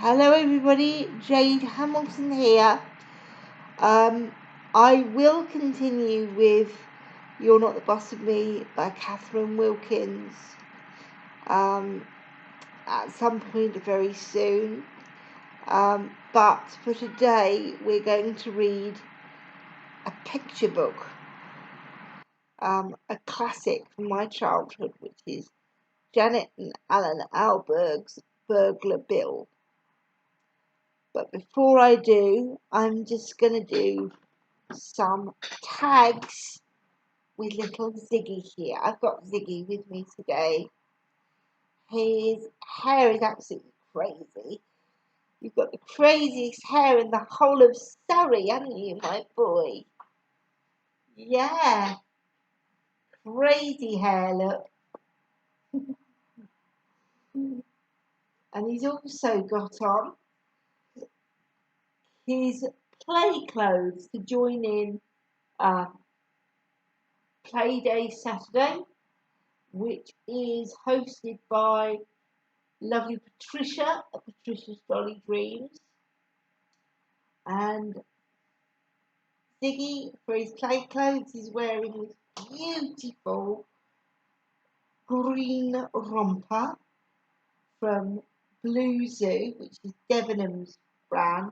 Hello everybody, Jade Hamilton here. I will continue with You're Not the Boss of Me by Catherine Wilkins at some point very soon. But for today we're going to read a picture book, a classic from my childhood, which is Janet and Alan Alberg's Burglar Bill. But before I do, I'm just going to do some tags with little Ziggy here. I've got Ziggy with me today. His hair is absolutely crazy. You've got the craziest hair in the whole of Surrey, haven't you, my boy? Yeah. Crazy hair, look. And he's also got on his play clothes to join in Play Day Saturday, which is hosted by lovely Patricia at Patricia's Dolly Dreams. And Ziggy, for his play clothes, is wearing this beautiful green romper from Blue Zoo, which is Debenhams brand.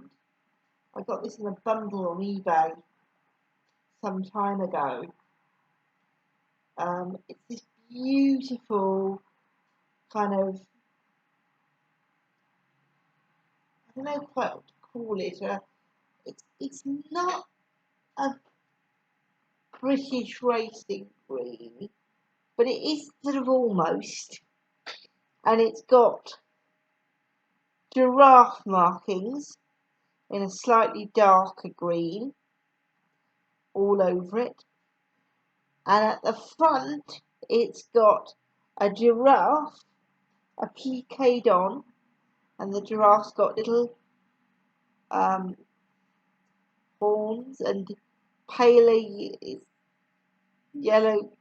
I got this in a bundle on eBay some time ago. It's this beautiful kind of, I don't know quite what to call it. It's not a British racing green, but it is sort of almost. And it's got giraffe markings in a slightly darker green all over it. And at the front, it's got a giraffe appliqued on, and the giraffe's got little horns and paler yellow.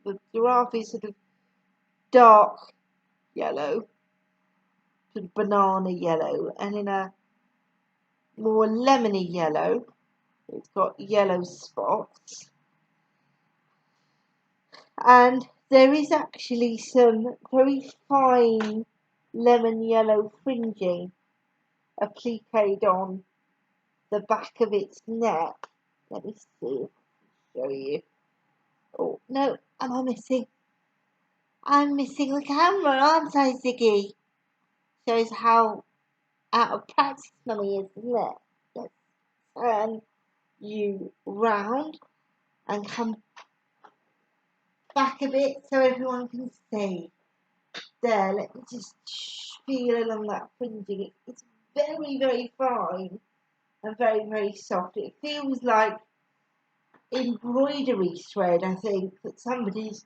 The giraffe is sort of dark yellow, sort of banana yellow, and in a more lemony yellow, it's got yellow spots. And there is actually some very fine lemon yellow fringing appliqued on the back of its neck. Let me see if I can show you. Oh, no, am I missing? I'm missing the camera, aren't I, Ziggy? Shows how out of practice Mummy is, isn't it? Let's turn you round and come back a bit so everyone can see. There, let me just feel along that fringing. It's very, very fine and very, very soft. It feels like embroidery thread, I think, that somebody's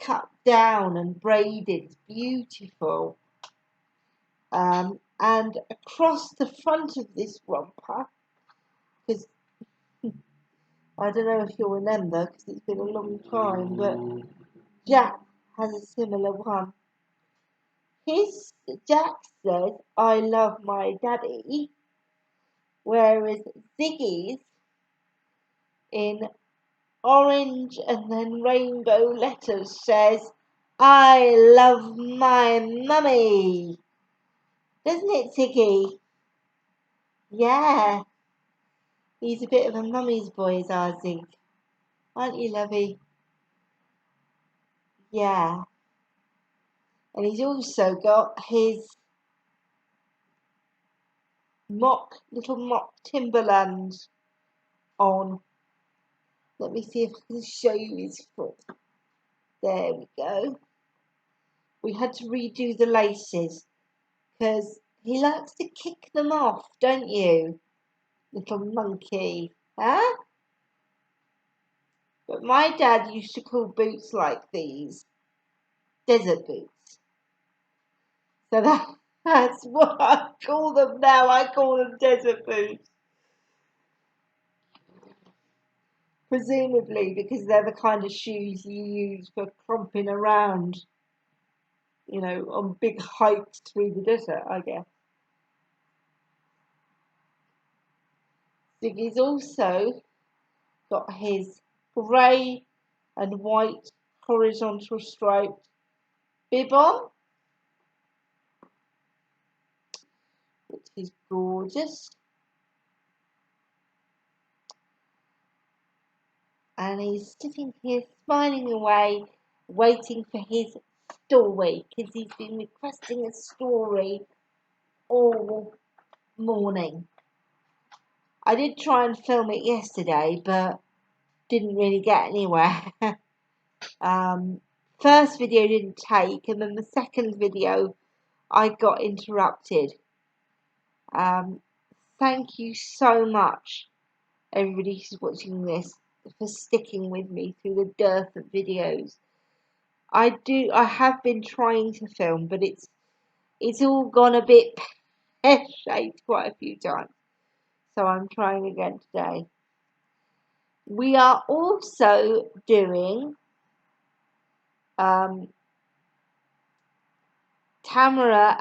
cut down and braided. It's beautiful. And across the front of this romper, because I don't know if you'll remember, because it's been a long time, but Jack has a similar one. Jack says, "I love my daddy," whereas Ziggy's in orange and then rainbow letters says, "I love my mummy." Doesn't it, Ziggy? Yeah. He's a bit of a mummy's boy, is our Zig. Aren't you, lovey? Yeah. And he's also got his little mock Timberlands on. Let me see if I can show you his foot. There we go. We had to redo the laces because he likes to kick them off, don't you? Little monkey, huh? But my dad used to call boots like these desert boots. So that's what I call them now. I call them desert boots. Presumably because they're the kind of shoes you use for clomping around, on big hikes through the desert, I guess. Ziggy's also got his grey and white horizontal striped bib on, which is gorgeous. And he's sitting here smiling away, waiting for his story, because he's been requesting a story all morning. I did try and film it yesterday, but didn't really get anywhere. First video didn't take, and then the second video I got interrupted. Thank you so much, everybody who's watching this, for sticking with me through the dearth of videos. I have been trying to film, but it's all gone a bit pear-shaped quite a few times. So I'm trying again today. We are also doing Tamara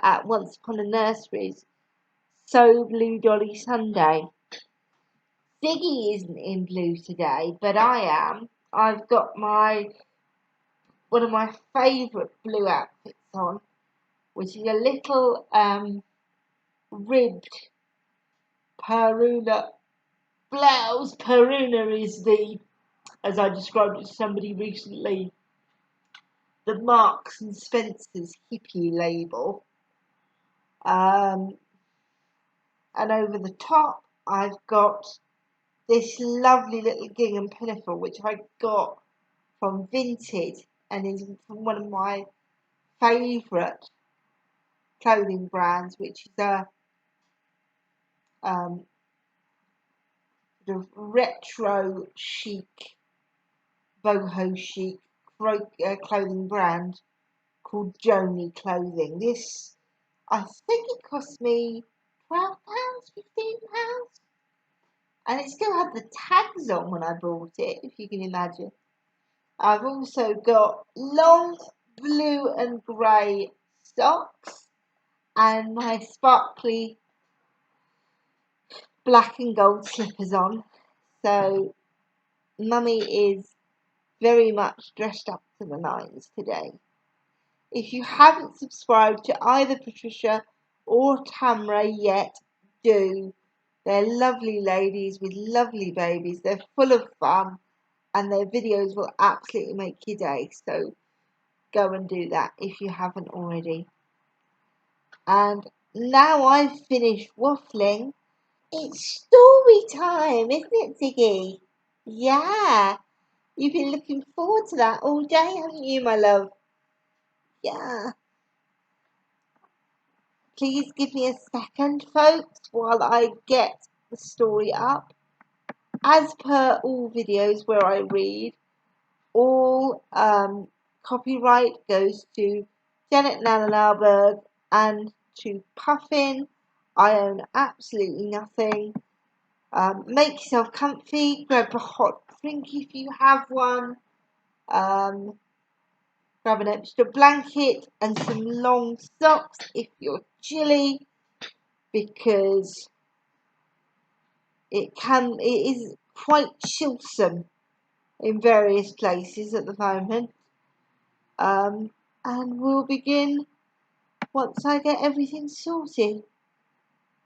at Once Upon a Nursery's So Blue Dolly Sunday. Ziggy isn't in blue today, but I am. I've got one of my favourite blue outfits on, which is a little ribbed Peruna blouse. Peruna is as I described it to somebody recently, the Marks and Spencer's hippie label. And over the top, I've got this lovely little gingham pinafore, which I got from Vinted and is from one of my favourite clothing brands, which is a sort of retro chic, boho chic clothing brand called Joni Clothing. This, I think it cost me £12, £15, and it still had the tags on when I bought it, if you can imagine. I've also got long blue and grey socks and my sparkly black and gold slippers on. So Mummy is very much dressed up to the nines today. If you haven't subscribed to either Patricia or Tamara yet, do. They're lovely ladies with lovely babies. They're full of fun and their videos will absolutely make your day. So go and do that if you haven't already. And now I've finished waffling, it's story time, isn't it, Ziggy? Yeah. You've been looking forward to that all day, haven't you, my love? Yeah. Please give me a second, folks, while I get the story up. As per all videos where I read, all copyright goes to Janet Nananalberg and to Puffin. I own absolutely nothing. Make yourself comfy, grab a hot drink if you have one. Grab an extra blanket and some long socks if you're chilly, because it is quite chillsome in various places at the moment. And we'll begin once I get everything sorted.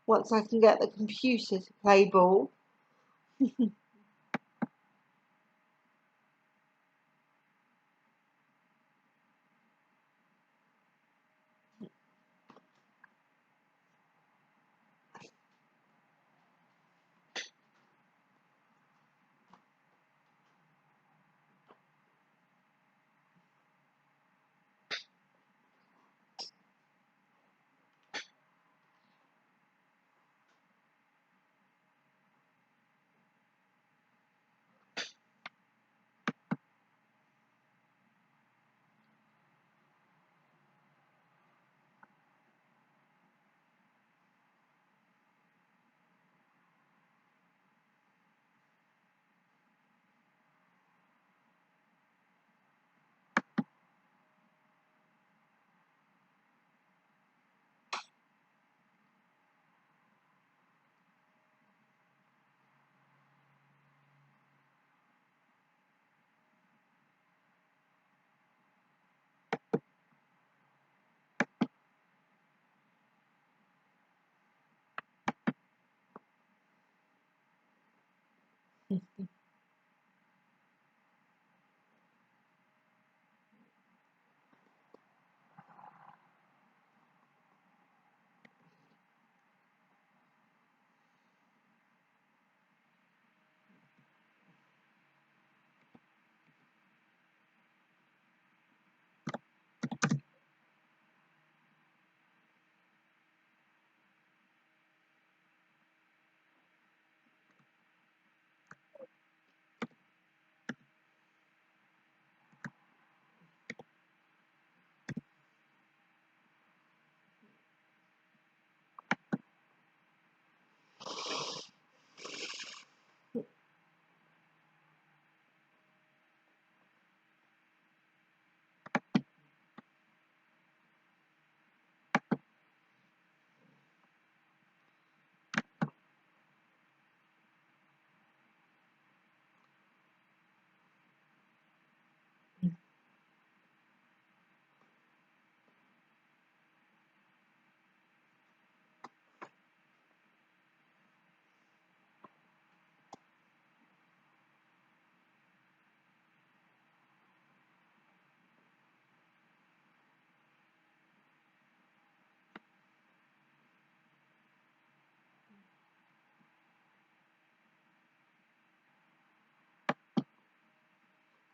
Once I can get the computer to play ball.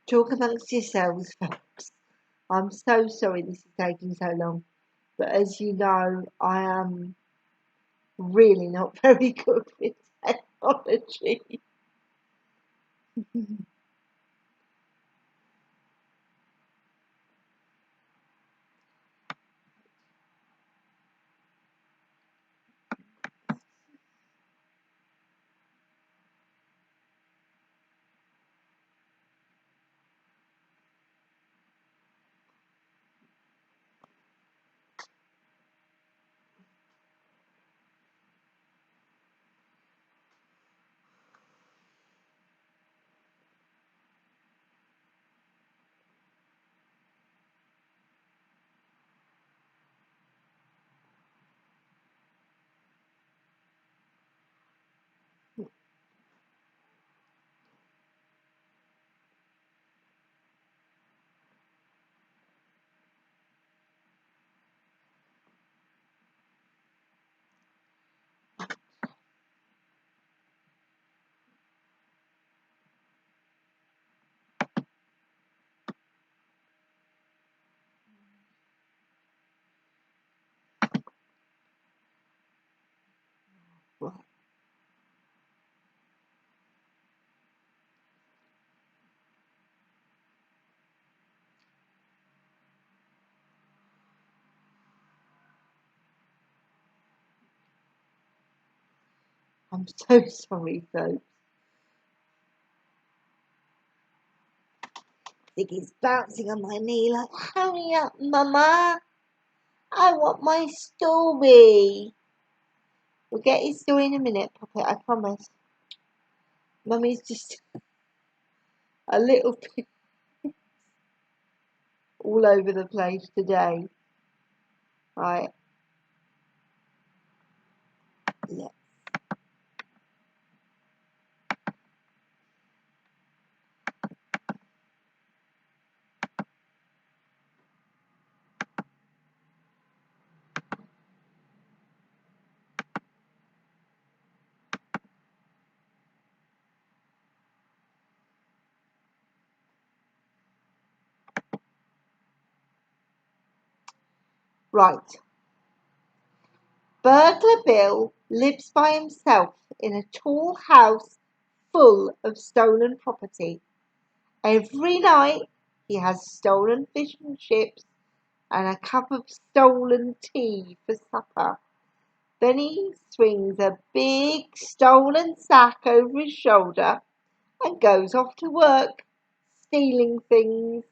Talk amongst yourselves, folks. I'm so sorry this is taking so long, but as you know, I am really not very good with technology. I'm so sorry, folks. Ziggy's bouncing on my knee like, hurry up, Mama. I want my story. We'll get his story in a minute, Poppet, I promise. Mummy's just a little bit all over the place today. Right, yeah. Right. Burglar Bill lives by himself in a tall house full of stolen property. Every night he has stolen fish and chips and a cup of stolen tea for supper. Then he swings a big stolen sack over his shoulder and goes off to work, stealing things.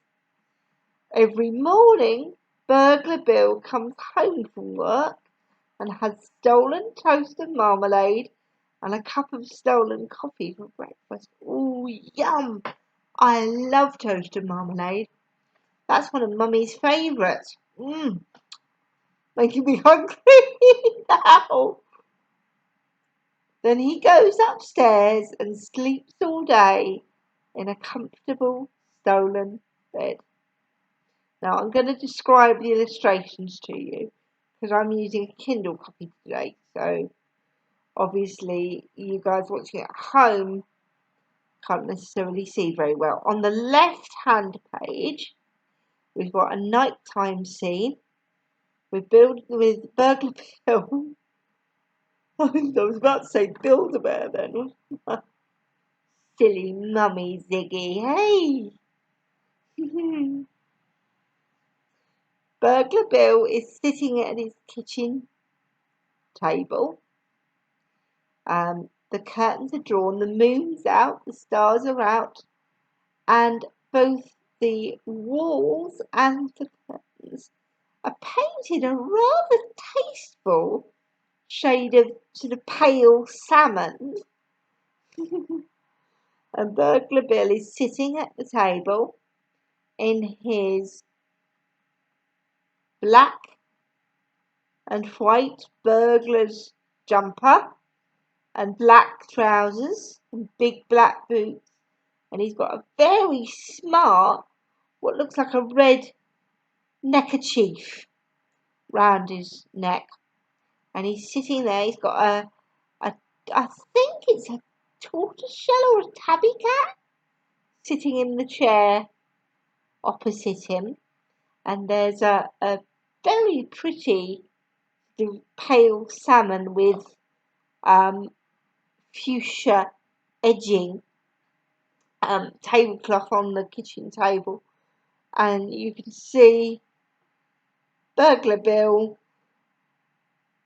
Every morning, Burglar Bill comes home from work and has stolen toast and marmalade and a cup of stolen coffee for breakfast. Oh, yum! I love toast and marmalade. That's one of Mummy's favourites. Making me hungry now. Then he goes upstairs and sleeps all day in a comfortable stolen bed. Now I'm going to describe the illustrations to you because I'm using a Kindle copy today. So obviously you guys watching at home can't necessarily see very well. On the left hand page we've got a nighttime scene with Burglar Bill. I was about to say Build-A-Bear then. Silly mummy Ziggy, hey! Burglar Bill is sitting at his kitchen table. The curtains are drawn, the moon's out, the stars are out, and both the walls and the curtains are painted a rather tasteful shade of sort of pale salmon. And Burglar Bill is sitting at the table in his black and white burglar's jumper and black trousers and big black boots, and he's got a very smart, what looks like a red neckerchief round his neck, and he's sitting there. He's got I think it's a tortoiseshell or a tabby cat sitting in the chair opposite him, and there's a very pretty pale salmon with fuchsia edging tablecloth on the kitchen table, and you can see Burglar Bill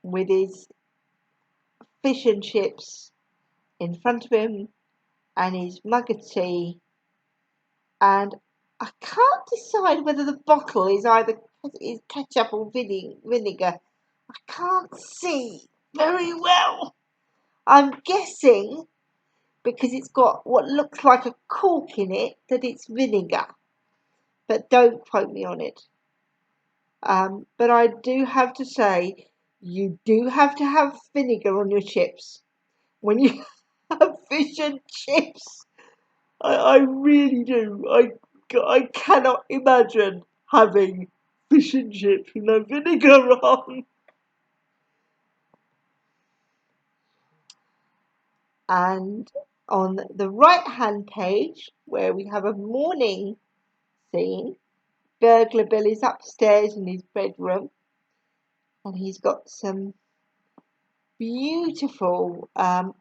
with his fish and chips in front of him and his mug of tea, and I can't decide whether the bottle is either ketchup or vinegar. I can't see very well. I'm guessing because it's got what looks like a cork in it that it's vinegar, but don't quote me on it. But I do have to say, you do have to have vinegar on your chips when you have fish and chips. I really do. I cannot imagine having fish and chips with no vinegar on. And on the right hand page, where we have a morning scene, Burglar Bill is upstairs in his bedroom, and he's got some beautiful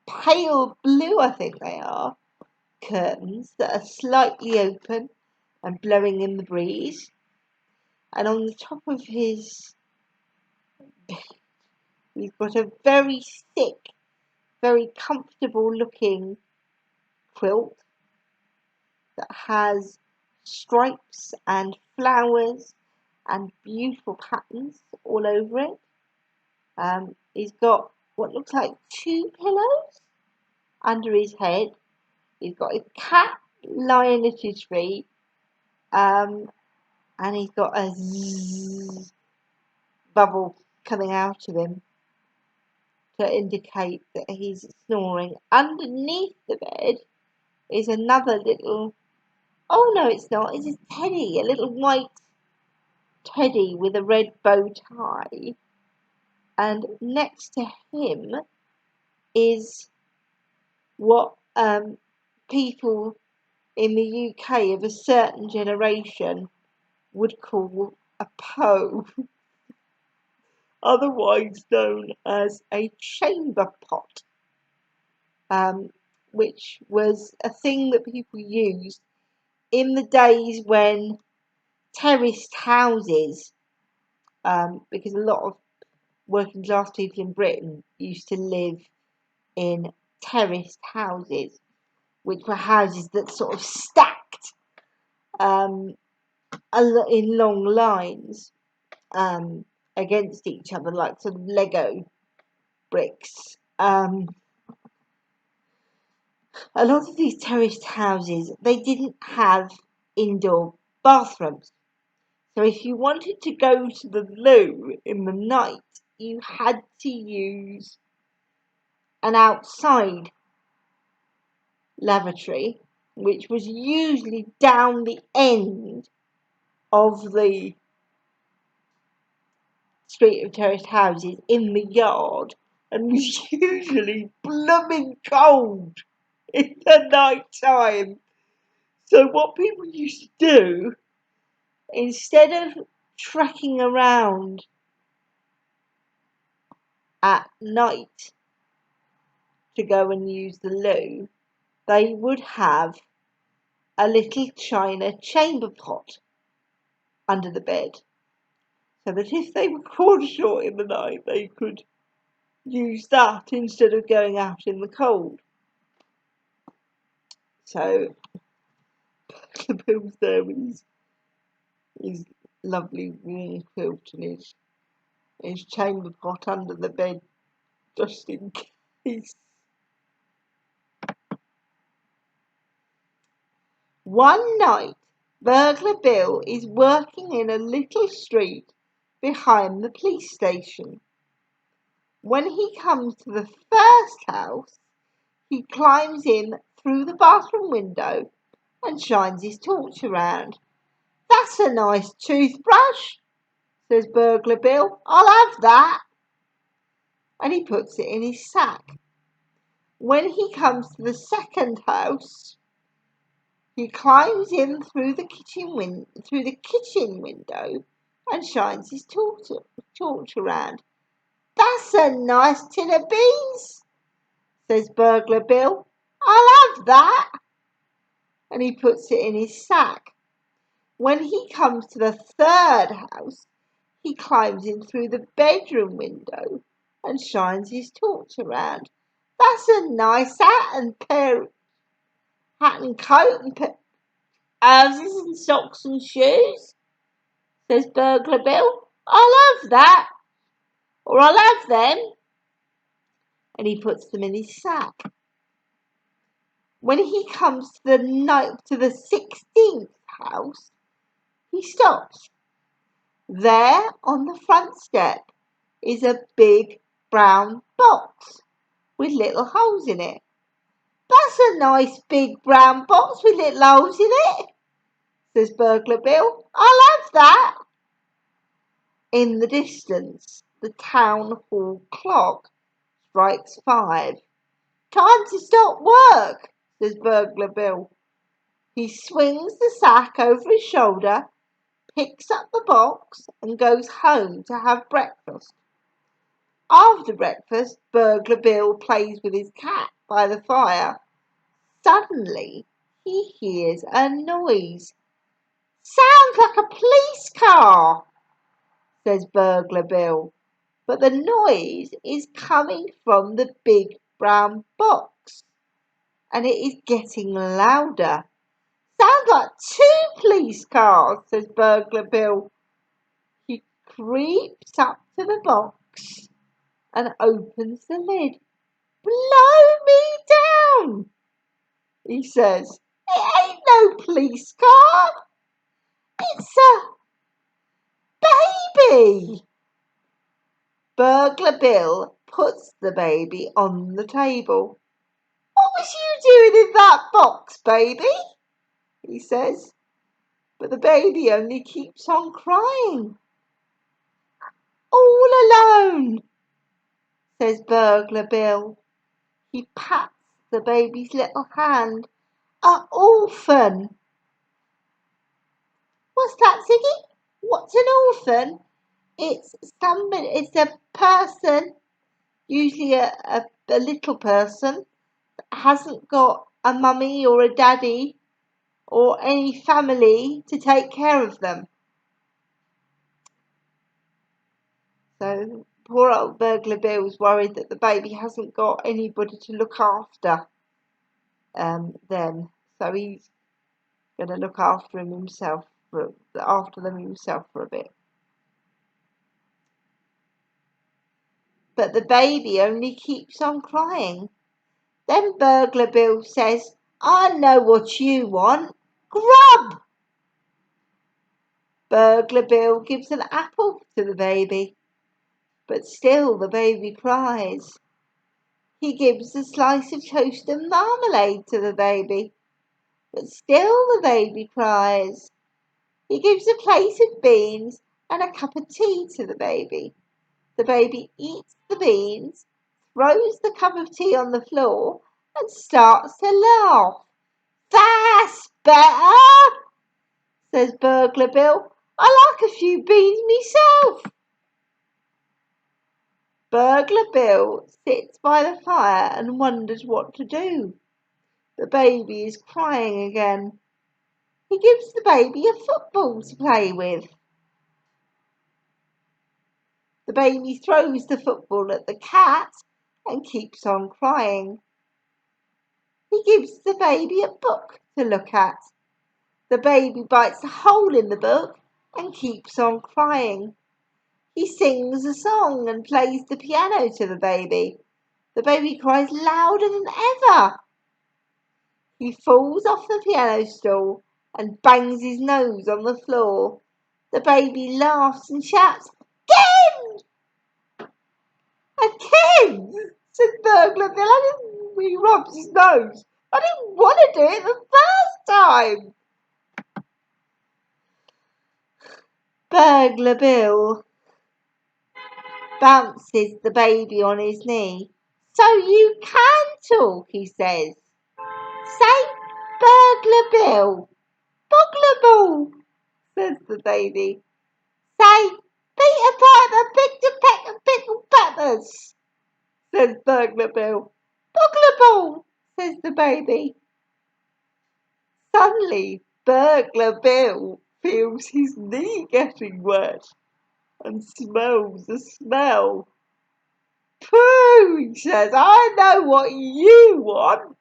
pale blue, I think they are, curtains that are slightly open and blowing in the breeze. And on the top of his bed, he's got a very thick, very comfortable looking quilt that has stripes and flowers and beautiful patterns all over it. He's got what looks like 2 pillows under his head. He's got a cat lying at his feet, and he's got a zzz bubble coming out of him to indicate that he's snoring. Underneath the bed is another little, oh no it's not, it's a teddy, a little white teddy with a red bow tie, and next to him is what people in the UK of a certain generation would call a Poe, otherwise known as a chamber pot, which was a thing that people used in the days when terraced houses, because a lot of working class people in Britain used to live in terraced houses, which were houses that sort of stacked in long lines against each other, like sort of Lego bricks. A lot of these terraced houses, they didn't have indoor bathrooms. So if you wanted to go to the loo in the night, you had to use an outside lavatory, which was usually down the end of the street of terraced houses in the yard, and was usually blooming cold in the night time. So what people used to do, instead of trekking around at night to go and use the loo, they would have a little china chamber pot under the bed, so that if they were caught short in the night, they could use that instead of going out in the cold. So the Bill's there with his lovely warm quilt and his chamber pot under the bed, just in case. One night, Burglar Bill is working in a little street behind the police station. When he comes to the first house, he climbs in through the bathroom window and shines his torch around. "That's a nice toothbrush," says Burglar Bill. "I'll have that." And he puts it in his sack. When he comes to the second house, he climbs in through the kitchen window and shines his torch around. "That's a nice tin of beans," says Burglar Bill. "I'll have that." And he puts it in his sack. When he comes to the third house, he climbs in through the bedroom window and shines his torch around. "That's a nice hat and coat and trousers and socks and shoes," says Burglar Bill. "I'll have that, or I'll have them." And he puts them in his sack. When he comes to the 16th house, he stops. There on the front step is a big brown box with little holes in it. "That's a nice big brown box with little holes in it," says Burglar Bill. "I'll have that." In the distance, the town hall clock strikes 5. "Time to stop work," says Burglar Bill. He swings the sack over his shoulder, picks up the box, and goes home to have breakfast. After breakfast, Burglar Bill plays with his cat by the fire. Suddenly, he hears a noise. "Sounds like a police car," says Burglar Bill. But the noise is coming from the big brown box, and it is getting louder. "Sounds like 2 police cars," says Burglar Bill. He creeps up to the box and opens the lid. "Blow me down," he says. "It ain't no police car. It's a baby." Burglar Bill puts the baby on the table. "What was you doing in that box, baby?" he says. But the baby only keeps on crying. "All alone," says Burglar Bill. He pats the baby's little hand. "A orphan." "What's that, Ziggy? What's an orphan?" It's a person, usually a little person, that hasn't got a mummy or a daddy or any family to take care of them. So poor old Burglar Bill's worried that the baby hasn't got anybody to look after them. So he's going to look after them himself for a bit. But the baby only keeps on crying. Then Burglar Bill says, "I know what you want. Grub." Burglar Bill gives an apple to the baby, but still the baby cries. He gives a slice of toast and marmalade to the baby, but still the baby cries. He gives a plate of beans and a cup of tea to the baby. The baby eats the beans, throws the cup of tea on the floor, and starts to laugh. "That's better," says Burglar Bill. "I like a few beans myself." Burglar Bill sits by the fire and wonders what to do. The baby is crying again. He gives the baby a football to play with. The baby throws the football at the cat and keeps on crying. He gives the baby a book to look at. The baby bites a hole in the book and keeps on crying. He sings a song and plays the piano to the baby. The baby cries louder than ever. He falls off the piano stool and bangs his nose on the floor. The baby laughs and shouts, "Ken! Again!" said Burglar Bill. He rubs his nose. "I didn't want to do it the first time." Burglar Bill bounces the baby on his knee. "So you can talk," he says. "Say Burglar Bill." "Bogler Ball," says the baby. "Say Peter Piper picked a peck of pickled peppers," says Burglar Bill. "Bogler Ball," says the baby. Suddenly Burglar Bill feels his knee getting wet and smells the smell. "Pooh," he says, "I know what you want."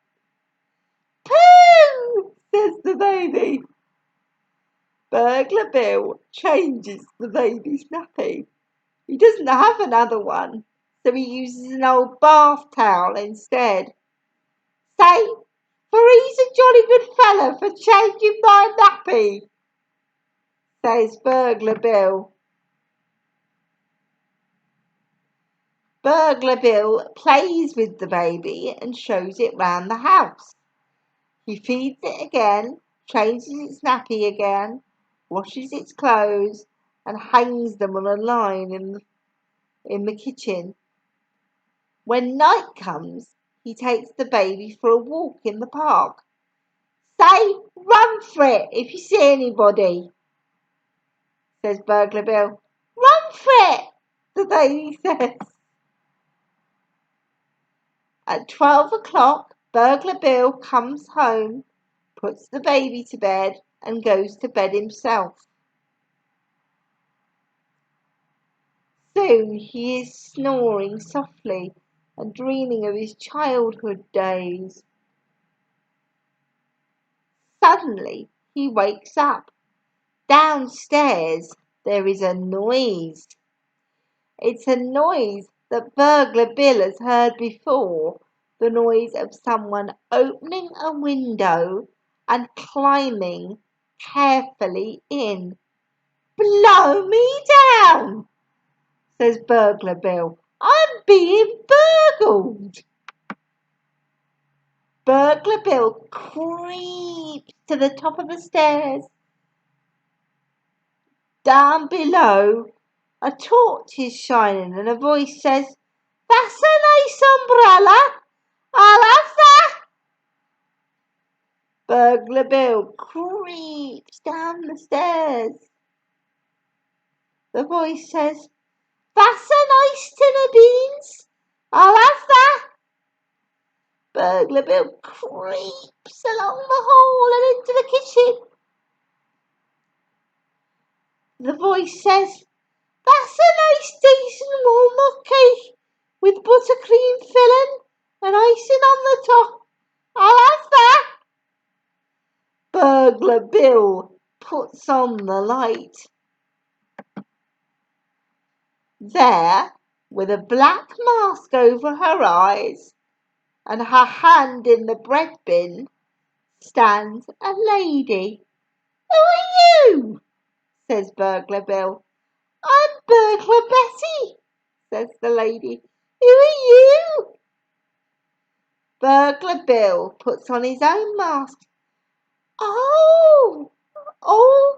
"Pooh," says the baby. Burglar Bill changes the baby's nappy. He doesn't have another one, so he uses an old bath towel instead. "Say, for he's a jolly good fella for changing my nappy," says Burglar Bill. Burglar Bill plays with the baby and shows it round the house. He feeds it again, changes its nappy again, washes its clothes, and hangs them on a line in the kitchen. When night comes, he takes the baby for a walk in the park. "Say, run for it if you see anybody," says Burglar Bill. "Run for it," the baby says. At 12 o'clock, Burglar Bill comes home, puts the baby to bed, and goes to bed himself. Soon he is snoring softly and dreaming of his childhood days. Suddenly he wakes up. Downstairs there is a noise. It's a noise that Burglar Bill has heard before, the noise of someone opening a window and climbing carefully in. "Blow me down," says Burglar Bill. "I'm being burgled." Burglar Bill creeps to the top of the stairs. Down below, a torch is shining and a voice says, "That's a nice umbrella. I'll have that." Burglar Bill creeps down the stairs. The voice says, "That's a nice tin of beans. I'll have that." Burglar Bill creeps along the hall and into the kitchen. The voice says, "That's a nice decent walnut cake with buttercream filling and icing on the top. I'll have that." Burglar Bill puts on the light. There, with a black mask over her eyes and her hand in the bread bin, stands a lady. "Who are you?" says Burglar Bill. "I'm Burglar Betty," says the lady. "Who are you?" Burglar Bill puts on his own mask. Oh,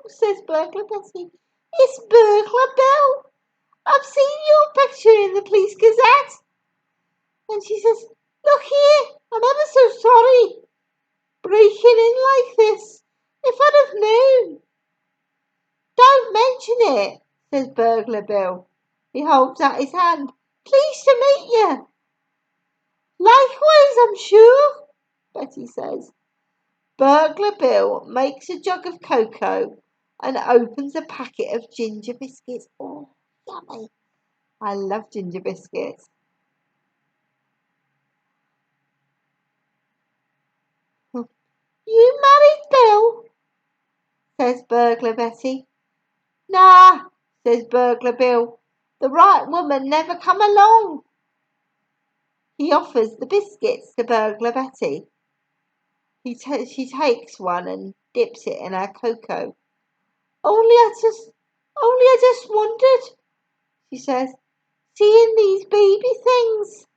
says Burglar Betty. It's Burglar Bill. I've seen your picture in the Police Gazette. And she says, look here, I'm ever so sorry. Breaking in like this. If I'd have known. Don't mention it, says Burglar Bill. He holds out his hand. Pleased to meet you. Likewise, I'm sure, Betty says. Burglar Bill makes a jug of cocoa and opens a packet of ginger biscuits. Oh, yummy. I love ginger biscuits. You married Bill? Says Burglar Betty. Nah, says Burglar Bill. The right woman never come along. He offers the biscuits to Burglar Betty. She takes one and dips it in her cocoa. Only I just wondered, she says, seeing these baby things.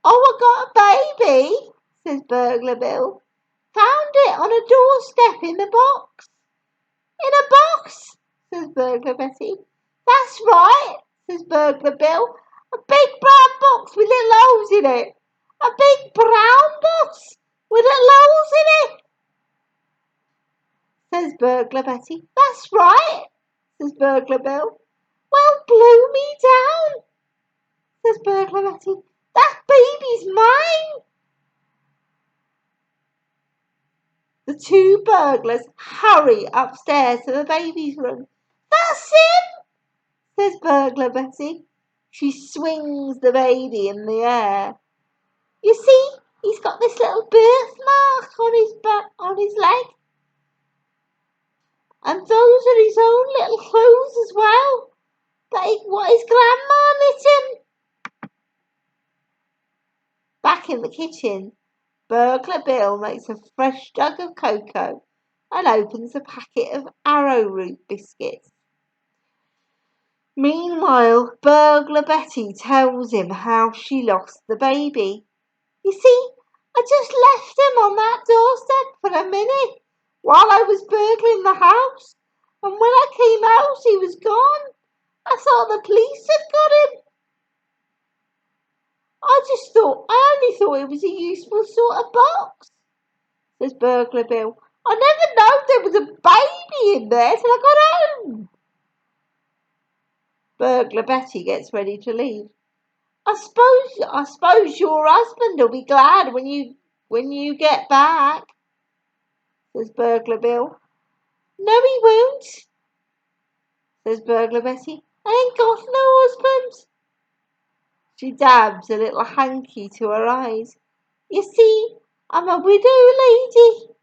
Oh, I got a baby, says Burglar Bill. Found it on a doorstep in a box. In a box, says Burglar Betty. That's right, says Burglar Bill. A big brown box with little holes in it. A big brown box with little holes in it, says Burglar Betty. That's right, says Burglar Bill. Well, blow me down, says Burglar Betty. That baby's mine. The two burglars hurry upstairs to the baby's room. That's him, says Burglar Betty. She swings the baby in the air. You see, he's got this little birthmark on his leg. And those are his own little clothes as well. What his grandma knit him. Back in the kitchen, Burglar Bill makes a fresh jug of cocoa and opens a packet of arrowroot biscuits. Meanwhile, Burglar Betty tells him how she lost the baby. You see, I just left him on that doorstep for a minute while I was burgling the house, and when I came out he was gone. I thought the police had got him. I only thought it was a useful sort of box, says Burglar Bill. I never knowed there was a baby in there till I got home. Burglar Betty gets ready to leave. I suppose your husband will be glad when you get back, says Burglar Bill. No, he won't, says Burglar Betty. I ain't got no husband. She dabs a little hanky to her eyes. You see, I'm a widow lady.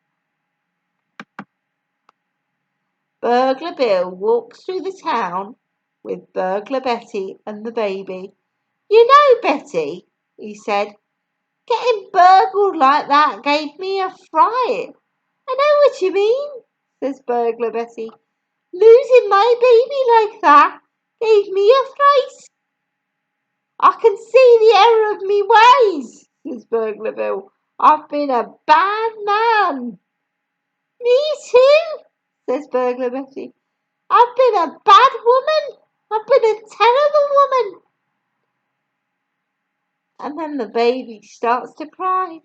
Burglar Bill walks through the town with Burglar Betty and the baby. You know, Betty, he said, getting burgled like that gave me a fright. I know what you mean, says Burglar Betty. Losing my baby like that gave me a fright. I can see the error of me ways, says Burglar Bill. I've been a bad man. Me too, says Burglar Betty. I've been a bad woman. I've been a terrible woman. And then the baby starts to cry.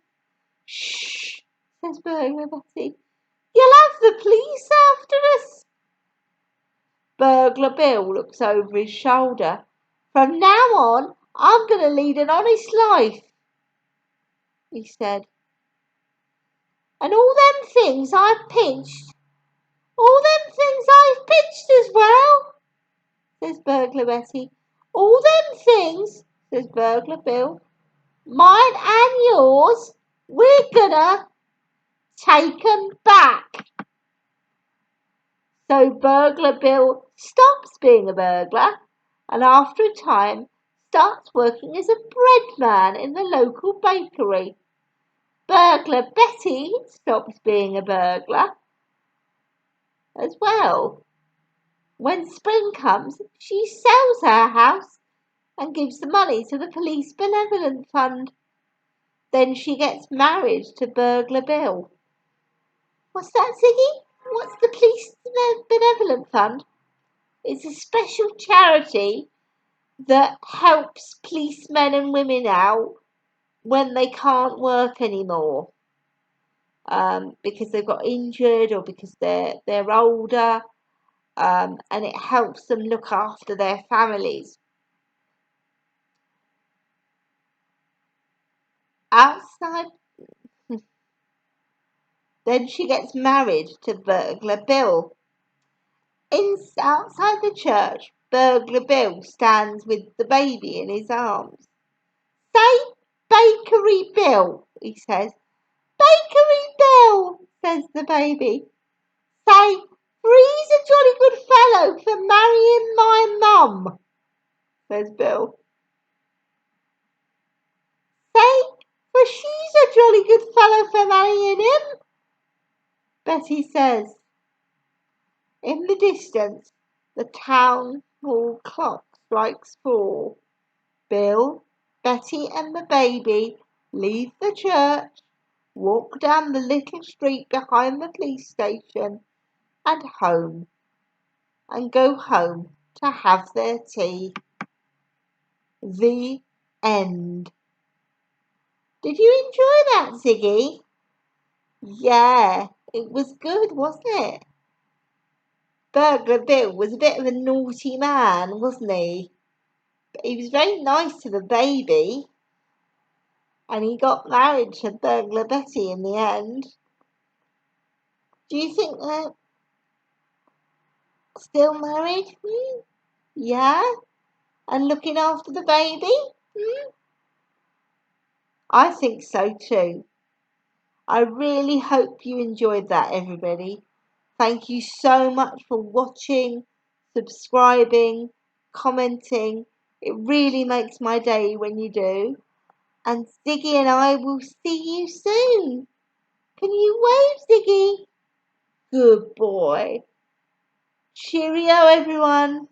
Shh, says Burglar Betty. You'll have the police after us. Burglar Bill looks over his shoulder. From now on, I'm going to lead an honest life, he said. And all them things I've pinched as well, says Burglar Betty. All them things, says Burglar Bill. Mine and yours, we're gonna take 'em back. So Burglar Bill stops being a burglar and after a time starts working as a bread man in the local bakery. Burglar Betty stops being a burglar as well. When spring comes, she sells her house and gives the money to the police benevolent fund. Then she gets married to Burglar Bill. What's that, Ziggy? What's the Police Benevolent Fund? It's a special charity that helps policemen and women out when they can't work anymore, because they've got injured or because they're older, and it helps them look after their families. Outside, then she gets married to Burglar Bill. Outside the church, Burglar Bill stands with the baby in his arms. Say, Bakery Bill, he says. Bakery Bill, says the baby. Say, for he's a jolly good fellow for marrying my mum, says Bill. Say, for she's a jolly good fellow for marrying him, Betty says. In the distance, the town hall clock strikes 4. Bill, Betty and the baby leave the church, walk down the little street behind the police station and home, and go home to have their tea. The end. Did you enjoy that, Ziggy? Yeah, it was good, wasn't it? Burglar Bill was a bit of a naughty man, wasn't he? But he was very nice to the baby, and he got married to Burglar Betty in the end. Do you think they're still married? Yeah? And looking after the baby? I think so too. I really hope you enjoyed that, everybody. Thank you so much for watching, subscribing, commenting. It really makes my day when you do. And Ziggy and I will see you soon. Can you wave, Ziggy? Good boy. Cheerio, everyone.